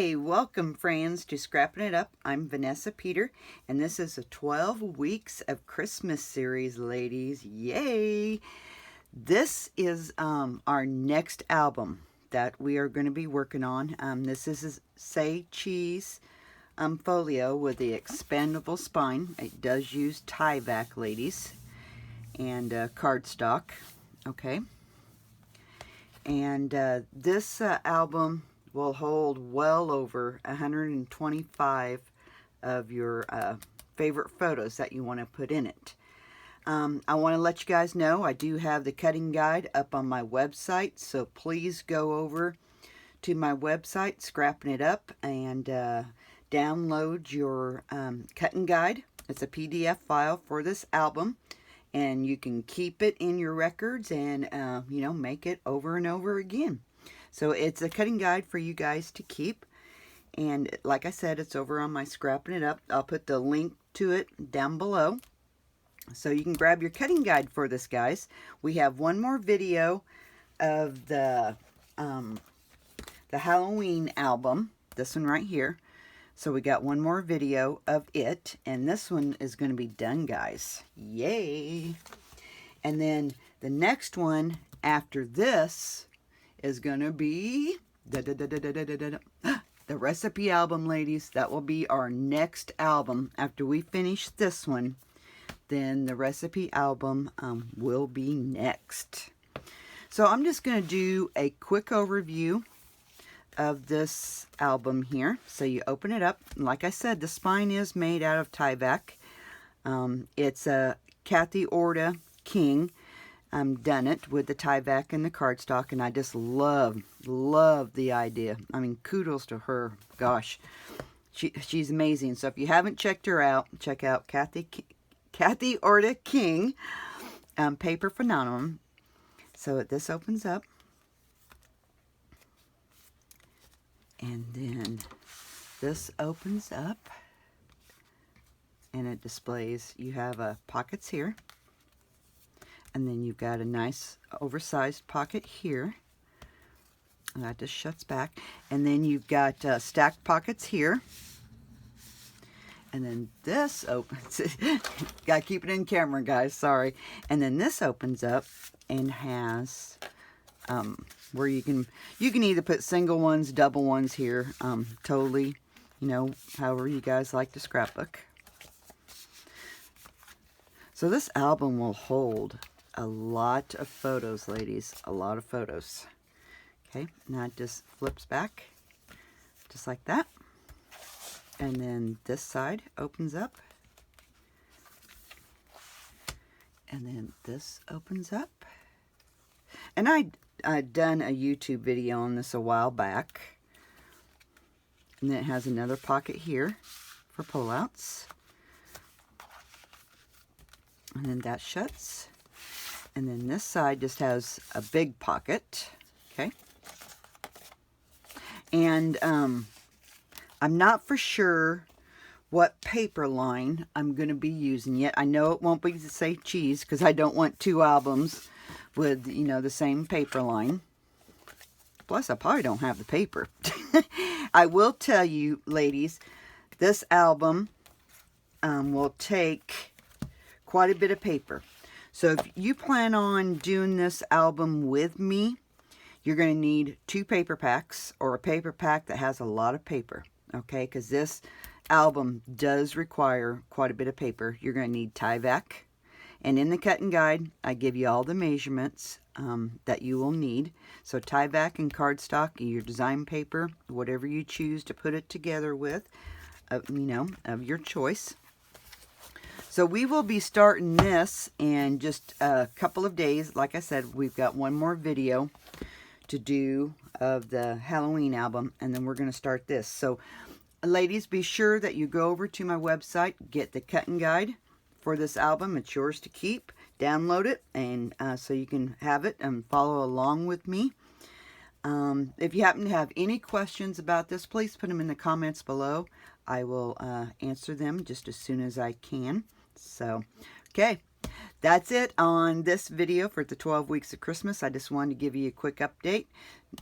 Hey, welcome friends to Scrapping It Up. I'm Vanessa Peter, and this is a 12 weeks of Christmas series, ladies. Yay! This is our next album that we are going to be working on. This is Say Cheese Folio with the expandable spine. It does use tie-back, ladies, and cardstock. Okay. And this album will hold well over 125 of your favorite photos that you want to put in it. I want to let you guys know I do have the cutting guide up on my website, so please go over to my website, Scrapping It Up, and download your cutting guide. It's a PDF file for this album, and you can keep it in your records and make it over and over again. So it's a cutting guide for you guys to keep. And like I said, it's over on my Scrapping It Up. I'll put the link to it down below. So you can grab your cutting guide for this, guys. We have one more video of the Halloween album. This one right here. So we got one more video of it. And this one is going to be done, guys. Yay! And then the next one after this is gonna be the recipe album, ladies. That will be our next album. After we finish this one, then the recipe album will be next. So I'm just gonna do a quick overview of this album here. So you open it up. Like I said, the spine is made out of tie-back. It's a Kathy Orta King. Done it with the tie-back and the cardstock, and I just love the idea. I mean, kudos to her. Gosh, she's amazing. So if you haven't checked her out, check out Kathy Orta King Paper Phenomenon. So this opens up, and then this opens up, and it displays. You have pockets here. And then you've got a nice oversized pocket here. And that just shuts back. And then you've got stacked pockets here. And then this opens. Gotta keep it in camera, guys. Sorry. And then this opens up and has where you can either put single ones, double ones here. Totally, however you guys like to scrapbook. So this album will hold a lot of photos, ladies. A lot of photos. Okay, now it just flips back just like that. And then this side opens up. And then this opens up. And I'd done a YouTube video on this a while back. And then it has another pocket here for pullouts. And then that shuts. And then this side just has a big pocket. Okay. And I'm not for sure what paper line I'm going to be using yet. I know it won't be the Say Cheese because I don't want two albums with, the same paper line. Plus, I probably don't have the paper. I will tell you, ladies, this album will take quite a bit of paper. So if you plan on doing this album with me, you're going to need 2 paper packs or a paper pack that has a lot of paper. Okay, because this album does require quite a bit of paper. You're going to need tie-back. And in the cutting guide, I give you all the measurements that you will need. So tie-back and cardstock, your design paper, whatever you choose to put it together with, of your choice. So we will be starting this in just a couple of days. Like I said, we've got one more video to do of the Halloween album, and then we're going to start this. So, ladies, be sure that you go over to my website, get the cutting guide for this album. It's yours to keep. Download it, and so you can have it and follow along with me. If you happen to have any questions about this, please put them in the comments below. I will answer them just as soon as I can. So, okay, that's it on this video for the 12 weeks of Christmas. I just wanted to give you a quick update.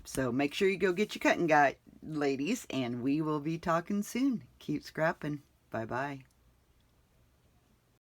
So make sure you go get your cutting guide. ladies, and we will be talking soon. Keep scrapping. Bye-bye.